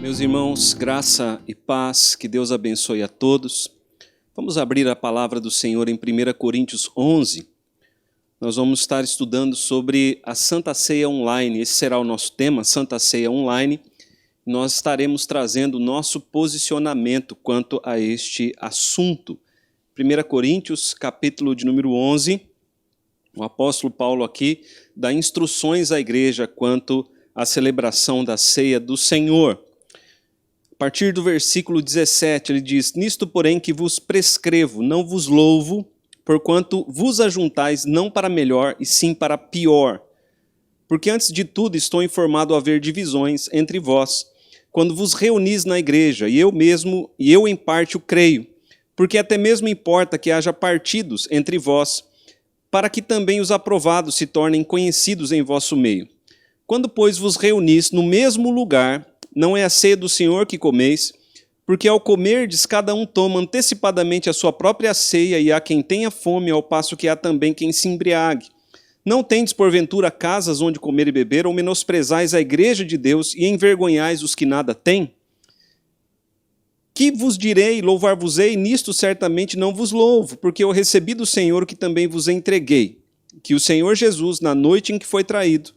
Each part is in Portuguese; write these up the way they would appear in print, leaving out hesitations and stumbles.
Meus irmãos, graça e paz, que Deus abençoe a todos. Vamos abrir a palavra do Senhor em 1 Coríntios 11. Nós vamos estar estudando sobre a Santa Ceia Online. Esse será o nosso tema, Santa Ceia Online. Nós estaremos trazendo o nosso posicionamento quanto a este assunto. 1 Coríntios, capítulo de número 11, o apóstolo Paulo aqui dá instruções à igreja quanto à celebração da ceia do Senhor. A partir do versículo 17, ele diz: Nisto, porém, que vos prescrevo, não vos louvo, porquanto vos ajuntais não para melhor, e sim para pior. Porque antes de tudo estou informado a haver divisões entre vós, quando vos reunis na igreja, e eu em parte o creio, porque até mesmo importa que haja partidos entre vós, para que também os aprovados se tornem conhecidos em vosso meio. Quando, pois, vos reunis no mesmo lugar, não é a ceia do Senhor que comeis, porque ao comerdes cada um toma antecipadamente a sua própria ceia, e há quem tenha fome, ao passo que há também quem se embriague. Não tendes, porventura, casas onde comer e beber, ou menosprezais a igreja de Deus e envergonhais os que nada têm? Que vos direi, louvar-vos-ei, nisto certamente não vos louvo, porque eu recebi do Senhor o que também vos entreguei, que o Senhor Jesus, na noite em que foi traído,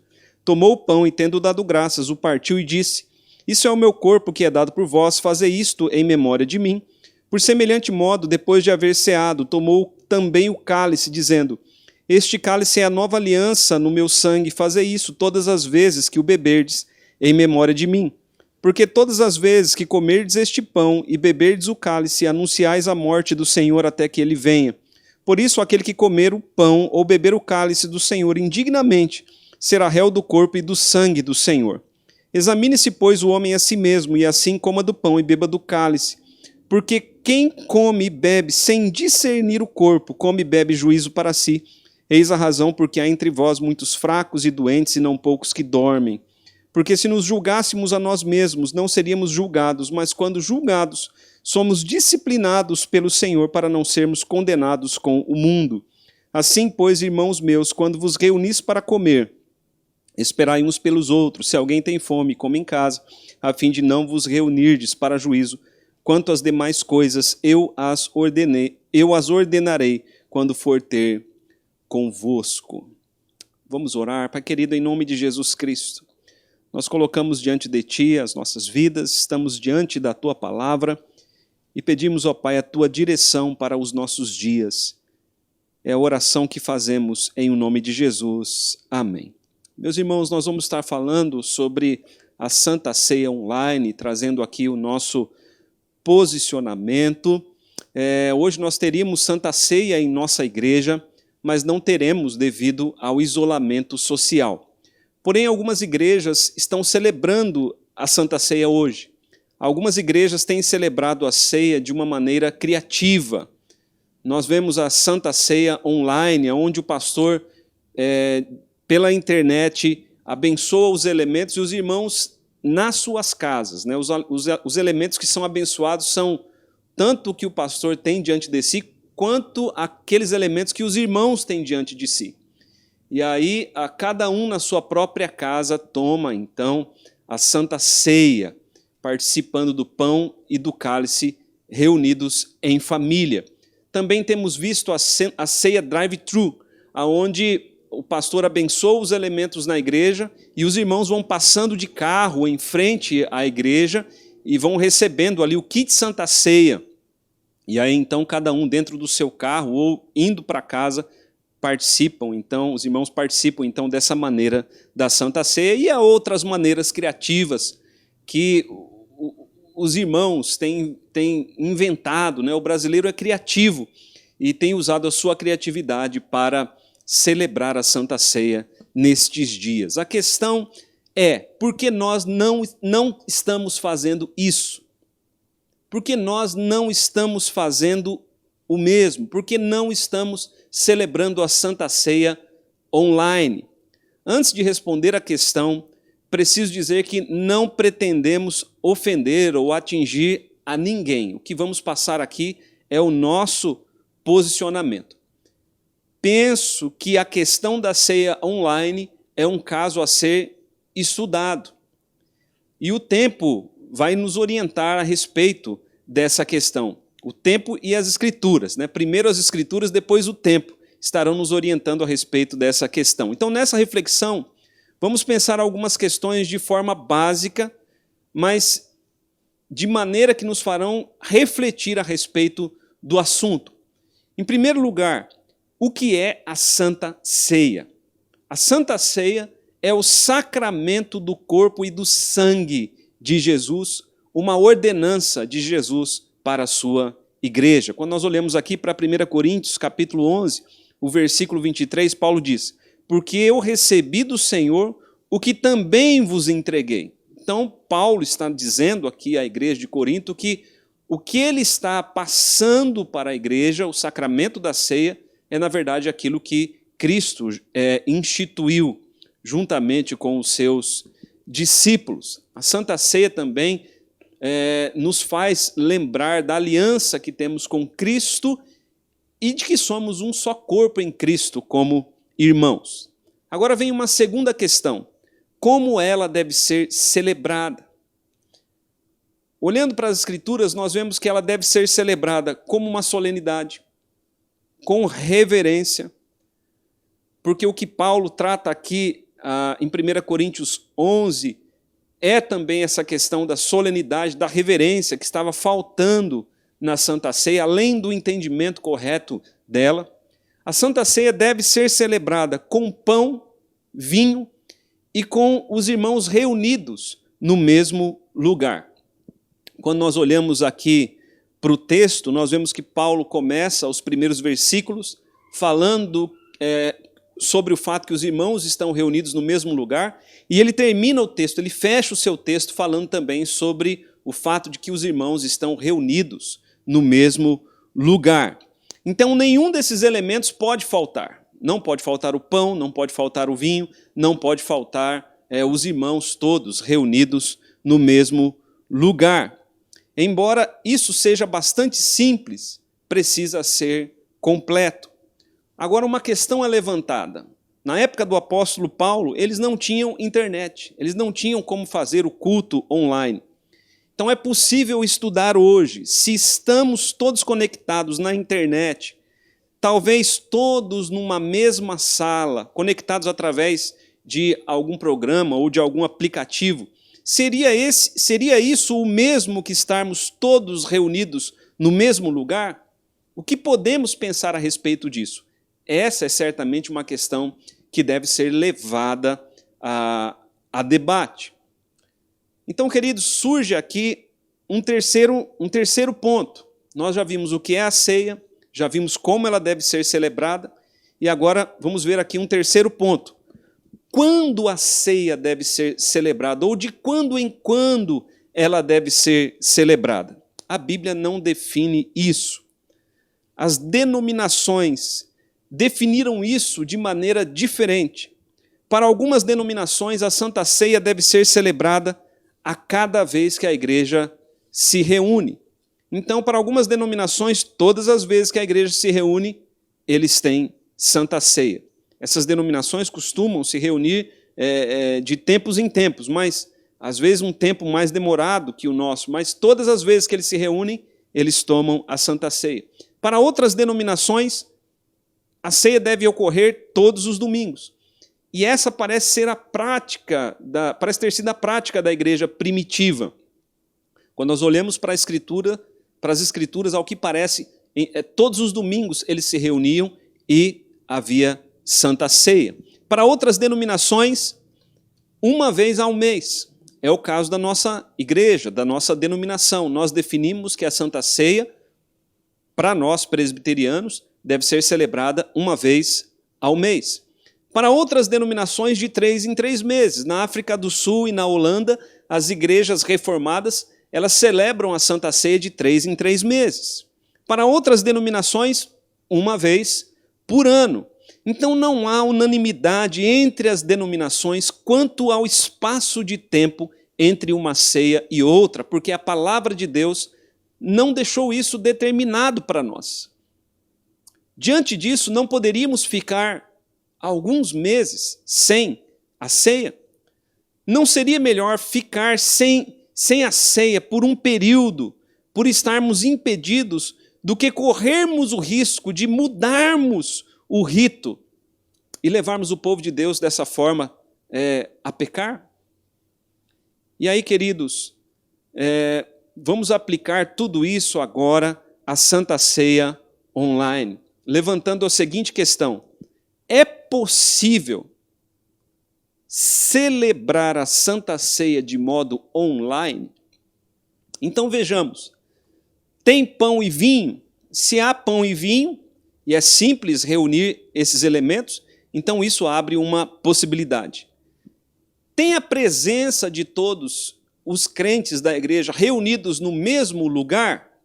tomou o pão e, tendo dado graças, o partiu e disse: Isso é o meu corpo que é dado por vós, fazei isto em memória de mim. Por semelhante modo, depois de haver ceado, tomou também o cálice, dizendo: Este cálice é a nova aliança no meu sangue, fazei isso todas as vezes que o beberdes, em memória de mim. Porque todas as vezes que comerdes este pão e beberdes o cálice, anunciais a morte do Senhor até que ele venha. Por isso, aquele que comer o pão ou beber o cálice do Senhor indignamente, será réu do corpo e do sangue do Senhor. Examine-se, pois, o homem a si mesmo, e assim coma do pão e beba do cálice. Porque quem come e bebe sem discernir o corpo, come e bebe juízo para si. Eis a razão porque há entre vós muitos fracos e doentes, e não poucos que dormem. Porque se nos julgássemos a nós mesmos, não seríamos julgados, mas quando julgados, somos disciplinados pelo Senhor para não sermos condenados com o mundo. Assim, pois, irmãos meus, quando vos reunis para comer, esperai uns pelos outros. Se alguém tem fome, come em casa, a fim de não vos reunirdes para juízo. Quanto às demais coisas, eu as ordenarei quando for ter convosco. Vamos orar. Pai querido, em nome de Jesus Cristo, nós colocamos diante de Ti as nossas vidas, estamos diante da Tua palavra e pedimos, ó Pai, a Tua direção para os nossos dias. É a oração que fazemos em nome de Jesus. Amém. Meus irmãos, nós vamos estar falando sobre a Santa Ceia Online, trazendo aqui o nosso posicionamento. Hoje nós teríamos Santa Ceia em nossa igreja, mas não teremos devido ao isolamento social. Porém, algumas igrejas estão celebrando a Santa Ceia hoje. Algumas igrejas têm celebrado a ceia de uma maneira criativa. Nós vemos a Santa Ceia Online, onde o pastor pela internet, abençoa os elementos e os irmãos nas suas casas. Né? Os elementos que são abençoados são tanto o que o pastor tem diante de si, quanto aqueles elementos que os irmãos têm diante de si. E aí, a cada um na sua própria casa toma, então, a Santa Ceia, participando do pão e do cálice, reunidos em família. Também temos visto a ceia drive-thru, onde o pastor abençoa os elementos na igreja e os irmãos vão passando de carro em frente à igreja e vão recebendo ali o kit Santa Ceia. E aí então cada um dentro do seu carro ou indo para casa participam, então os irmãos participam então dessa maneira da Santa Ceia. E há outras maneiras criativas que os irmãos têm inventado, né? O brasileiro é criativo e tem usado a sua criatividade para celebrar a Santa Ceia nestes dias. A questão é, por que nós não estamos fazendo isso? Por que nós não estamos fazendo o mesmo? Por que não estamos celebrando a Santa Ceia online? Antes de responder a questão, preciso dizer que não pretendemos ofender ou atingir a ninguém. O que vamos passar aqui é o nosso posicionamento. Penso que a questão da ceia online é um caso a ser estudado. E o tempo vai nos orientar a respeito dessa questão. O tempo e as escrituras, né? Primeiro as escrituras, depois o tempo, estarão nos orientando a respeito dessa questão. Então, nessa reflexão, vamos pensar algumas questões de forma básica, mas de maneira que nos farão refletir a respeito do assunto. Em primeiro lugar, o que é a Santa Ceia? A Santa Ceia é o sacramento do corpo e do sangue de Jesus, uma ordenança de Jesus para a sua igreja. Quando nós olhamos aqui para 1 Coríntios, capítulo 11, o versículo 23, Paulo diz: porque eu recebi do Senhor o que também vos entreguei. Então, Paulo está dizendo aqui à igreja de Corinto que o que ele está passando para a igreja, o sacramento da ceia, é, na verdade, aquilo que Cristo instituiu juntamente com os seus discípulos. A Santa Ceia também nos faz lembrar da aliança que temos com Cristo e de que somos um só corpo em Cristo como irmãos. Agora vem uma segunda questão: como ela deve ser celebrada? Olhando para as Escrituras, nós vemos que ela deve ser celebrada como uma solenidade, com reverência, porque o que Paulo trata aqui em 1 Coríntios 11 é também essa questão da solenidade, da reverência que estava faltando na Santa Ceia, além do entendimento correto dela. A Santa Ceia deve ser celebrada com pão, vinho e com os irmãos reunidos no mesmo lugar. Quando nós olhamos aqui para o texto, nós vemos que Paulo começa os primeiros versículos falando sobre o fato que os irmãos estão reunidos no mesmo lugar, e ele termina o texto, ele fecha o seu texto falando também sobre o fato de que os irmãos estão reunidos no mesmo lugar. Então, nenhum desses elementos pode faltar. Não pode faltar o pão, não pode faltar o vinho, não pode faltar os irmãos todos reunidos no mesmo lugar. Embora isso seja bastante simples, precisa ser completo. Agora, uma questão é levantada. Na época do apóstolo Paulo, eles não tinham internet, eles não tinham como fazer o culto online. Então é possível estudar hoje, se estamos todos conectados na internet, talvez todos numa mesma sala, conectados através de algum programa ou de algum aplicativo, seria isso o mesmo que estarmos todos reunidos no mesmo lugar? O que podemos pensar a respeito disso? Essa é certamente uma questão que deve ser levada a debate. Então, queridos, surge aqui um terceiro ponto. Nós já vimos o que é a ceia, já vimos como ela deve ser celebrada, e agora vamos ver aqui um terceiro ponto. Quando a ceia deve ser celebrada, ou de quando em quando ela deve ser celebrada? A Bíblia não define isso. As denominações definiram isso de maneira diferente. Para algumas denominações, a Santa Ceia deve ser celebrada a cada vez que a igreja se reúne. Então, para algumas denominações, todas as vezes que a igreja se reúne, eles têm Santa Ceia. Essas denominações costumam se reunir de tempos em tempos, mas às vezes um tempo mais demorado que o nosso, mas todas as vezes que eles se reúnem, eles tomam a Santa Ceia. Para outras denominações, a ceia deve ocorrer todos os domingos. E essa parece ser parece ter sido a prática da igreja primitiva. Quando nós olhamos para as escrituras, ao que parece, todos os domingos eles se reuniam e havia Santa Ceia. Para outras denominações, uma vez ao mês. É o caso da nossa igreja, da nossa denominação. Nós definimos que a Santa Ceia, para nós presbiterianos, deve ser celebrada uma vez ao mês. Para outras denominações, de 3 em 3 meses. Na África do Sul e na Holanda, as igrejas reformadas, elas celebram a Santa Ceia de 3 em 3 meses. Para outras denominações, uma vez por ano. Então não há unanimidade entre as denominações quanto ao espaço de tempo entre uma ceia e outra, porque a palavra de Deus não deixou isso determinado para nós. Diante disso, não poderíamos ficar alguns meses sem a ceia? Não seria melhor ficar sem sem a ceia por um período, por estarmos impedidos, do que corrermos o risco de mudarmos o rito e levarmos o povo de Deus dessa forma a pecar? E aí, queridos, vamos aplicar tudo isso agora à Santa Ceia online, levantando a seguinte questão: é possível celebrar a Santa Ceia de modo online? Então vejamos, tem pão e vinho? Se há pão e vinho, e é simples reunir esses elementos, então isso abre uma possibilidade. Tem a presença de todos os crentes da igreja reunidos no mesmo lugar?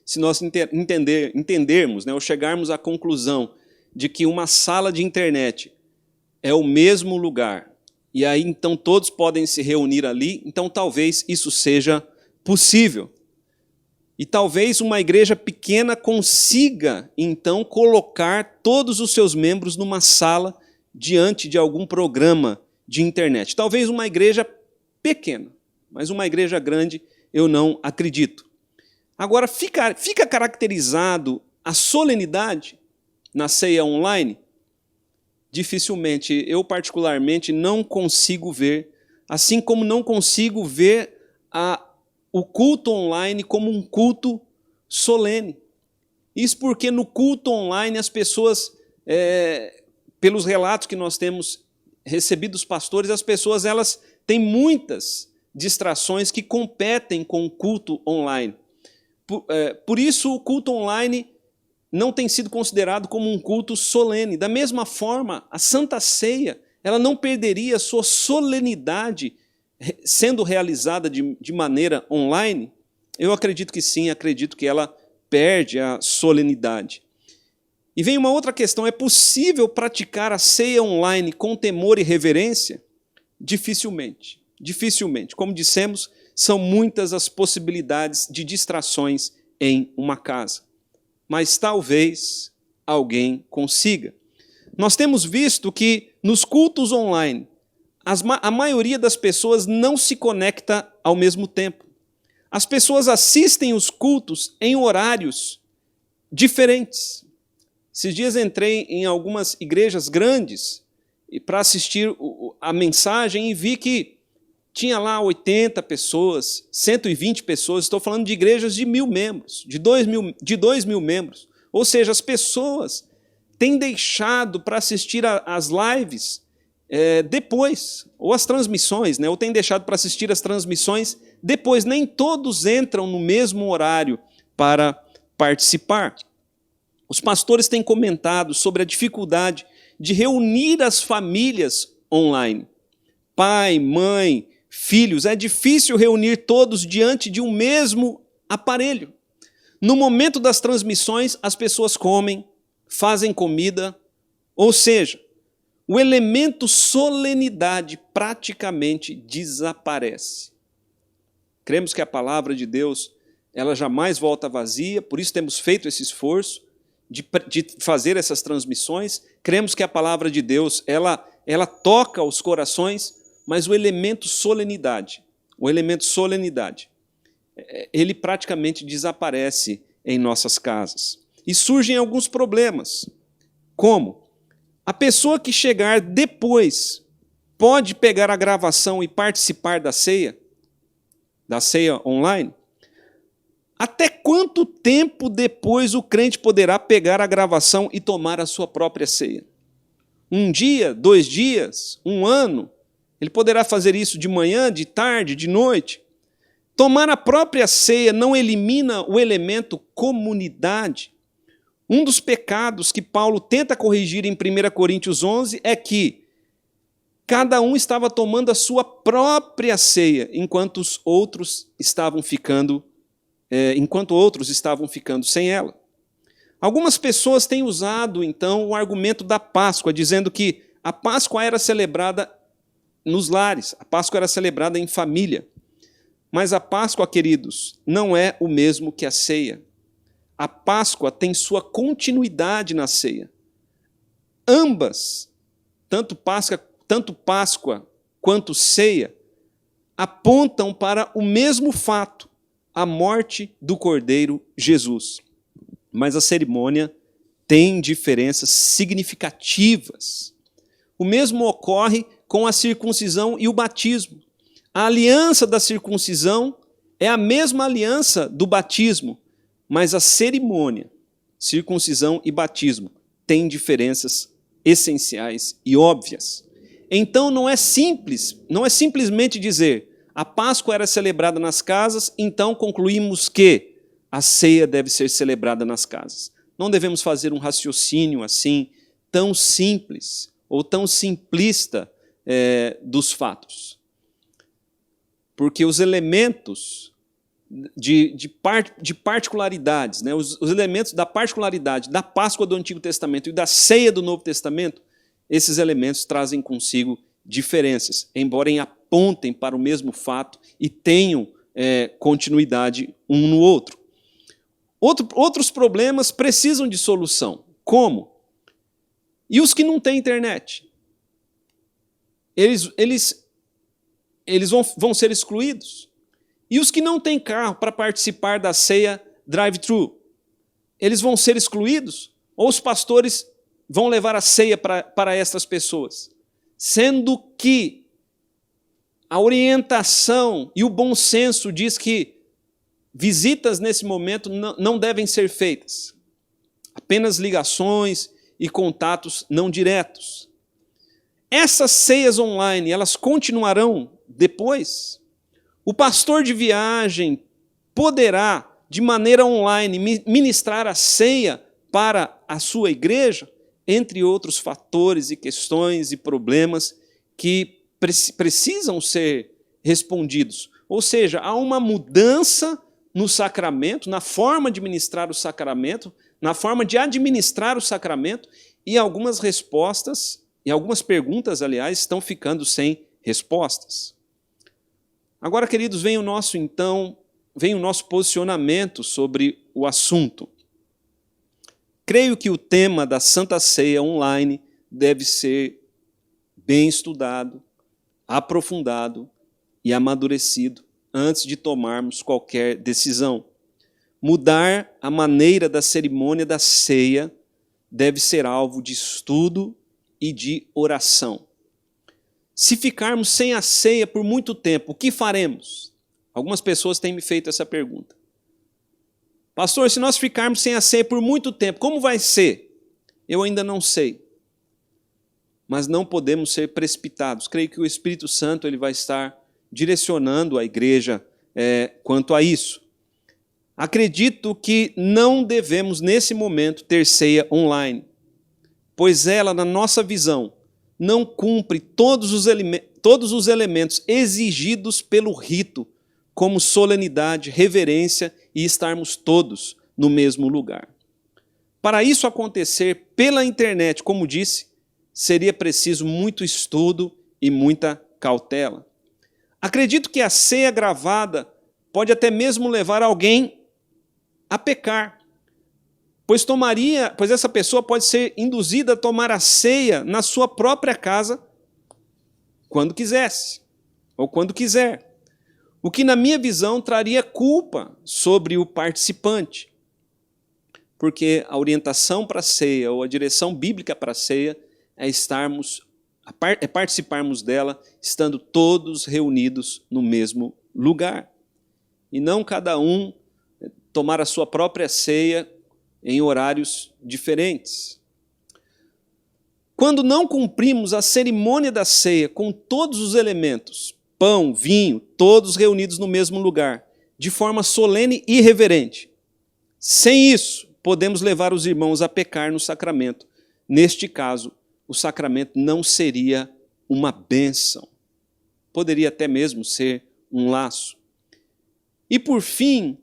Se nós entendermos, ou chegarmos à conclusão de que uma sala de internet é o mesmo lugar, e aí então todos podem se reunir ali, então talvez isso seja possível. E talvez uma igreja pequena consiga então colocar todos os seus membros numa sala diante de algum programa de internet. Talvez uma igreja pequena, mas uma igreja grande eu não acredito. Agora, fica caracterizado a solenidade na ceia online? Dificilmente. Eu, particularmente, não consigo ver, assim como não consigo ver o culto online como um culto solene. Isso porque no culto online as pessoas, pelos relatos que nós temos recebido dos pastores, as pessoas elas têm muitas distrações que competem com o culto online. Por isso o culto online não tem sido considerado como um culto solene. Da mesma forma, a Santa Ceia ela não perderia sua solenidade sendo realizada de maneira online? Eu acredito que sim, acredito que ela perde a solenidade. E vem uma outra questão: é possível praticar a ceia online com temor e reverência? Dificilmente, dificilmente. Como dissemos, são muitas as possibilidades de distrações em uma casa. Mas talvez alguém consiga. Nós temos visto que nos cultos online, a maioria das pessoas não se conecta ao mesmo tempo. As pessoas assistem os cultos em horários diferentes. Esses dias entrei em algumas igrejas grandes para assistir a mensagem e vi que tinha lá 80 pessoas, 120 pessoas, estou falando de igrejas de 1.000 membros, de 2.000 membros. Ou seja, as pessoas têm deixado para assistir às lives depois, ou as transmissões, ou têm deixado para assistir as transmissões depois. Nem todos entram no mesmo horário para participar. Os pastores têm comentado sobre a dificuldade de reunir as famílias online. Pai, mãe, filhos, é difícil reunir todos diante de um mesmo aparelho. No momento das transmissões, as pessoas comem, fazem comida, ou seja, o elemento solenidade praticamente desaparece. Cremos que a palavra de Deus, ela jamais volta vazia, por isso temos feito esse esforço de fazer essas transmissões. Cremos que a palavra de Deus, ela toca os corações, mas o elemento solenidade, ele praticamente desaparece em nossas casas. E surgem alguns problemas, como a pessoa que chegar depois pode pegar a gravação e participar da ceia online? Até quanto tempo depois o crente poderá pegar a gravação e tomar a sua própria ceia? 1 dia, 2 dias, 1 ano? Ele poderá fazer isso de manhã, de tarde, de noite? Tomar a própria ceia não elimina o elemento comunidade. Um dos pecados que Paulo tenta corrigir em 1 Coríntios 11 é que cada um estava tomando a sua própria ceia, enquanto outros estavam ficando sem ela. Algumas pessoas têm usado, então, o argumento da Páscoa, dizendo que a Páscoa era celebrada nos lares, a Páscoa era celebrada em família. Mas a Páscoa, queridos, não é o mesmo que a ceia. A Páscoa tem sua continuidade na ceia. Ambas, tanto Páscoa quanto ceia, apontam para o mesmo fato, a morte do Cordeiro Jesus. Mas a cerimônia tem diferenças significativas. O mesmo ocorre com a circuncisão e o batismo. A aliança da circuncisão é a mesma aliança do batismo, mas a cerimônia, circuncisão e batismo, tem diferenças essenciais e óbvias. Então não é simplesmente dizer a Páscoa era celebrada nas casas, então concluímos que a ceia deve ser celebrada nas casas. Não devemos fazer um raciocínio assim, tão simples ou tão simplista dos fatos. Porque os elementos de particularidades, né, os elementos da particularidade da Páscoa do Antigo Testamento e da ceia do Novo Testamento, esses elementos trazem consigo diferenças, embora apontem para o mesmo fato e tenham continuidade um no outro. Outros problemas precisam de solução. Como? E os que não têm internet? Eles vão ser excluídos. E os que não têm carro para participar da ceia drive-thru? Eles vão ser excluídos? Ou os pastores vão levar a ceia para essas pessoas? Sendo que a orientação e o bom senso diz que visitas nesse momento não devem ser feitas. Apenas ligações e contatos não diretos. Essas ceias online, elas continuarão depois? O pastor de viagem poderá, de maneira online, ministrar a ceia para a sua igreja? Entre outros fatores e questões e problemas que precisam ser respondidos. Ou seja, há uma mudança no sacramento, na forma de ministrar o sacramento, na forma de administrar o sacramento, e algumas respostas, e algumas perguntas, aliás, estão ficando sem respostas. Agora, queridos, vem o nosso posicionamento sobre o assunto. Creio que o tema da Santa Ceia online deve ser bem estudado, aprofundado e amadurecido antes de tomarmos qualquer decisão. Mudar a maneira da cerimônia da ceia deve ser alvo de estudo e de oração. Se ficarmos sem a ceia por muito tempo, o que faremos? Algumas pessoas têm me feito essa pergunta. Pastor, se nós ficarmos sem a ceia por muito tempo, como vai ser? Eu ainda não sei. Mas não podemos ser precipitados. Creio que o Espírito Santo ele vai estar direcionando a igreja quanto a isso. Acredito que não devemos, nesse momento, ter ceia online, pois ela, na nossa visão, não cumpre todos os elementos exigidos pelo rito, como solenidade, reverência e estarmos todos no mesmo lugar. Para isso acontecer pela internet, como disse, seria preciso muito estudo e muita cautela. Acredito que a ceia gravada pode até mesmo levar alguém a pecar, pois essa pessoa pode ser induzida a tomar a ceia na sua própria casa quando quisesse, ou quando quiser. O que, na minha visão, traria culpa sobre o participante, porque a orientação para a ceia, ou a direção bíblica para a ceia, é participarmos dela estando todos reunidos no mesmo lugar. E não cada um tomar a sua própria ceia em horários diferentes. Quando não cumprimos a cerimônia da ceia com todos os elementos, pão, vinho, todos reunidos no mesmo lugar, de forma solene e reverente, sem isso, podemos levar os irmãos a pecar no sacramento. Neste caso, o sacramento não seria uma bênção. Poderia até mesmo ser um laço. E por fim,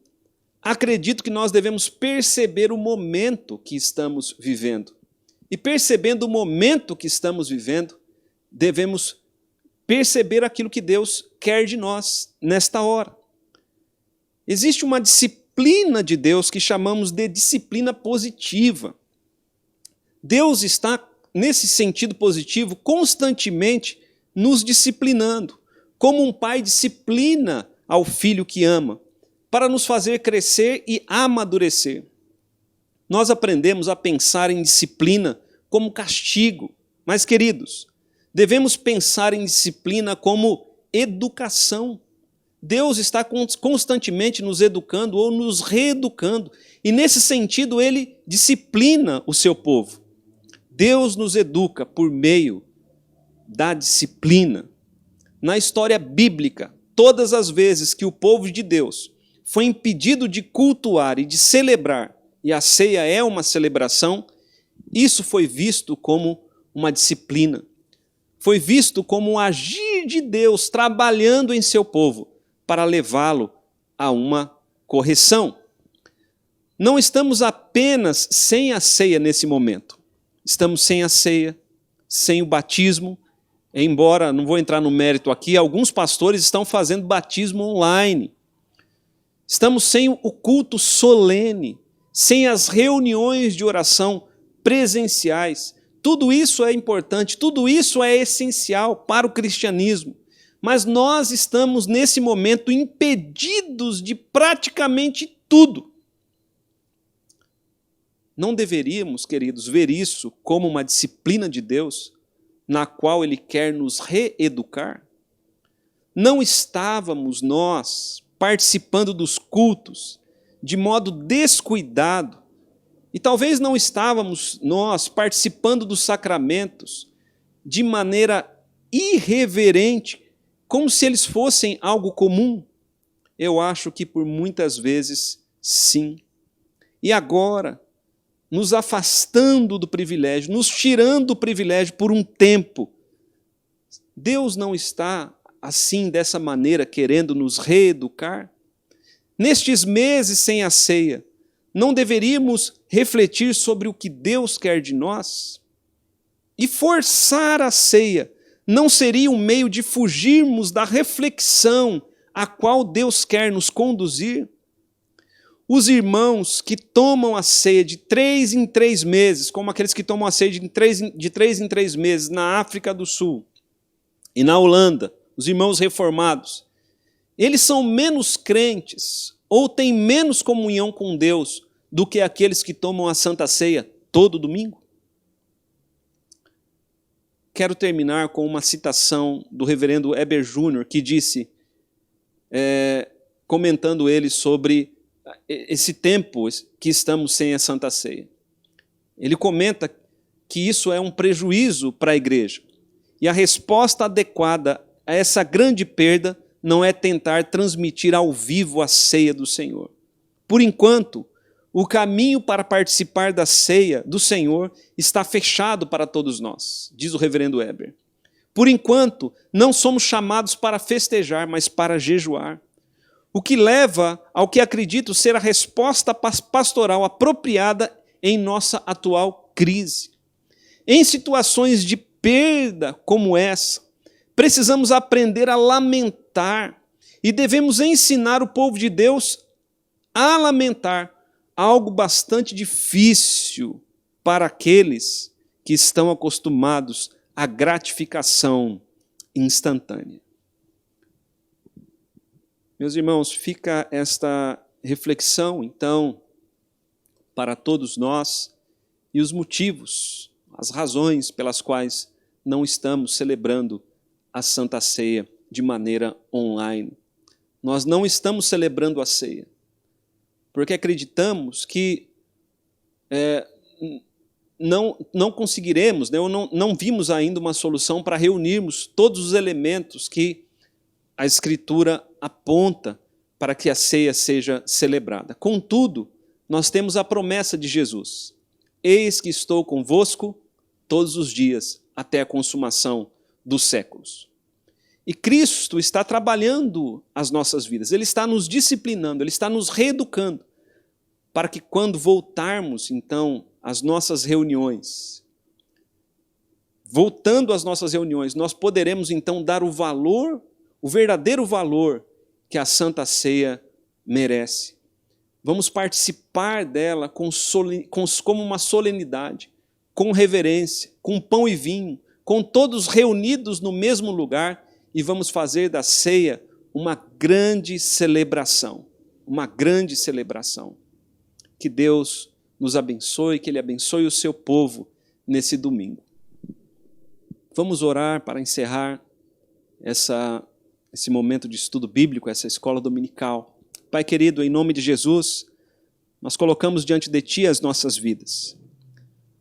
acredito que nós devemos perceber o momento que estamos vivendo. E percebendo o momento que estamos vivendo, devemos perceber aquilo que Deus quer de nós nesta hora. Existe uma disciplina de Deus que chamamos de disciplina positiva. Deus está, nesse sentido positivo, constantemente nos disciplinando, como um pai disciplina ao filho que ama, para nos fazer crescer e amadurecer. Nós aprendemos a pensar em disciplina como castigo, mas, queridos, devemos pensar em disciplina como educação. Deus está constantemente nos educando ou nos reeducando, e nesse sentido ele disciplina o seu povo. Deus nos educa por meio da disciplina. Na história bíblica, todas as vezes que o povo de Deus foi impedido de cultuar e de celebrar, e a ceia é uma celebração, isso foi visto como uma disciplina. Foi visto como um agir de Deus trabalhando em seu povo para levá-lo a uma correção. Não estamos apenas sem a ceia nesse momento. Estamos sem a ceia, sem o batismo, embora, não vou entrar no mérito aqui, alguns pastores estão fazendo batismo online. Estamos sem o culto solene, sem as reuniões de oração presenciais. Tudo isso é importante, tudo isso é essencial para o cristianismo. Mas nós estamos, nesse momento, impedidos de praticamente tudo. Não deveríamos, queridos, ver isso como uma disciplina de Deus, na qual Ele quer nos reeducar? Não estávamos nós participando dos cultos de modo descuidado, e talvez não estávamos nós participando dos sacramentos de maneira irreverente, como se eles fossem algo comum? Eu acho que por muitas vezes sim. E agora, nos afastando do privilégio, nos tirando do privilégio por um tempo, Deus não está assim, dessa maneira, querendo nos reeducar? Nestes meses sem a ceia, não deveríamos refletir sobre o que Deus quer de nós? E forçar a ceia não seria um meio de fugirmos da reflexão a qual Deus quer nos conduzir? Os irmãos que tomam a ceia de 3 em 3 meses, como aqueles que tomam a ceia de 3 em 3 meses na África do Sul e na Holanda, os irmãos reformados, eles são menos crentes ou têm menos comunhão com Deus do que aqueles que tomam a Santa Ceia todo domingo? Quero terminar com uma citação do reverendo Heber Júnior, que disse, comentando ele sobre esse tempo que estamos sem a Santa Ceia. Ele comenta que isso é um prejuízo para a igreja. E a resposta adequada a essa grande perda não é tentar transmitir ao vivo a ceia do Senhor. Por enquanto, o caminho para participar da ceia do Senhor está fechado para todos nós, diz o reverendo Heber. Por enquanto, não somos chamados para festejar, mas para jejuar. O que leva ao que acredito ser a resposta pastoral apropriada em nossa atual crise. Em situações de perda como essa, precisamos aprender a lamentar e devemos ensinar o povo de Deus a lamentar, algo bastante difícil para aqueles que estão acostumados à gratificação instantânea. Meus irmãos, fica esta reflexão, então, para todos nós, e os motivos, as razões pelas quais não estamos celebrando a Santa Ceia de maneira online. Nós não estamos celebrando a ceia, porque acreditamos que não conseguiremos, né, ou não vimos ainda uma solução para reunirmos todos os elementos que a Escritura aponta para que a ceia seja celebrada. Contudo, nós temos a promessa de Jesus. Eis que estou convosco todos os dias, até a consumação dos séculos. E Cristo está trabalhando as nossas vidas, Ele está nos disciplinando, Ele está nos reeducando, para que quando voltarmos, então, às nossas reuniões, nós poderemos, então, dar o valor, o verdadeiro valor que a Santa Ceia merece. Vamos participar dela como uma solenidade, com reverência, com pão e vinho, com todos reunidos no mesmo lugar, e vamos fazer da ceia uma grande celebração. Uma grande celebração. Que Deus nos abençoe, que Ele abençoe o seu povo nesse domingo. Vamos orar para encerrar esse momento de estudo bíblico, essa escola dominical. Pai querido, em nome de Jesus, nós colocamos diante de Ti as nossas vidas.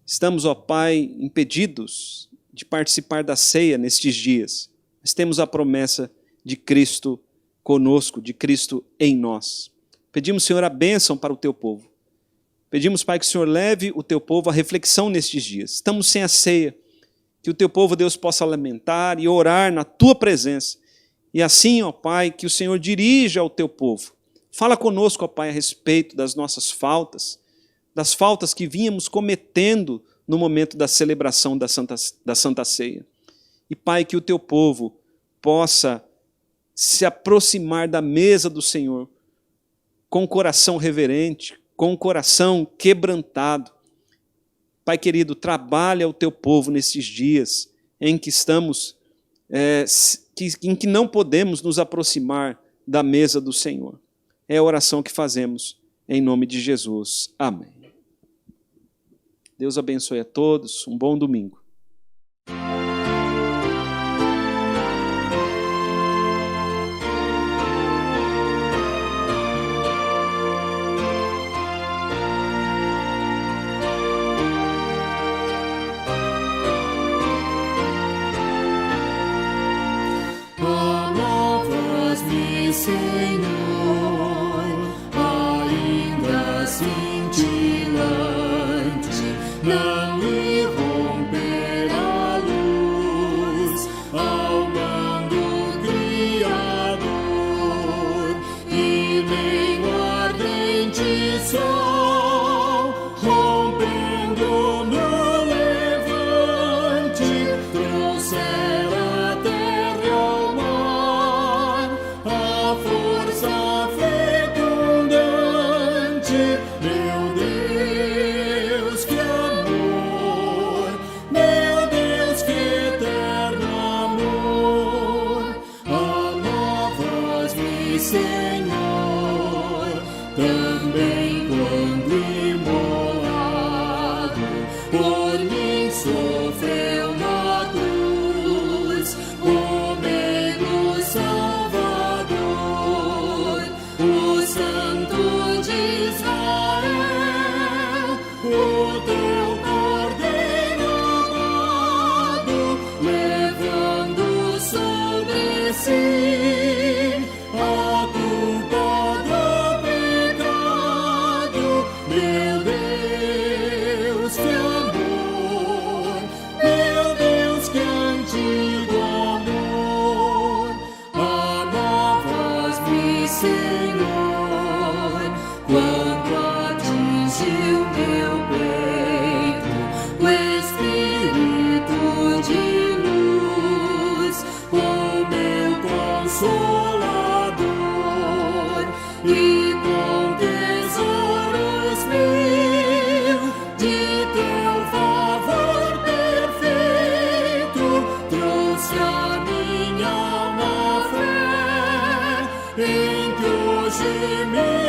Estamos, ó Pai, impedidos de participar da ceia nestes dias, mas temos a promessa de Cristo conosco, de Cristo em nós. Pedimos, Senhor, a bênção para o Teu povo. Pedimos, Pai, que o Senhor leve o Teu povo à reflexão nestes dias. Estamos sem a ceia, que o Teu povo, Deus, possa lamentar e orar na Tua presença. E assim, ó Pai, que o Senhor dirija ao Teu povo. Fala conosco, ó Pai, a respeito das nossas faltas, das faltas que vínhamos cometendo no momento da celebração da Santa Ceia. E, Pai, que o Teu povo possa se aproximar da mesa do Senhor com o coração reverente, com o coração quebrantado. Pai querido, trabalha o Teu povo nesses dias em que estamos, em que não podemos nos aproximar da mesa do Senhor. É a oração que fazemos em nome de Jesus. Amém. Deus abençoe a todos. Um bom domingo. Senhor, ainda cintilante, não irromper a luz, ao mando Criador, e nem o ardente sol, rompendo no levante, trouxera a terra e ao mar a força fecundante. Meu Deus, que amor, meu Deus, que eterno amor, alavas-me, Senhor, também quando imolado por mim sofreu na cruz, o meio Salvador, o Santo de Israel, o Teu Cordeiro amado, levando sobre si a culpa do pecado. Meu Deus, que amor, meu Deus, que antigo amor, alavas-me, Senhor, quando atingiu meu peito o Espírito de luz, o meu Consolador, e com tesouros mil de Teu favor perfeito, trouxe a minha alma fé, em que hoje me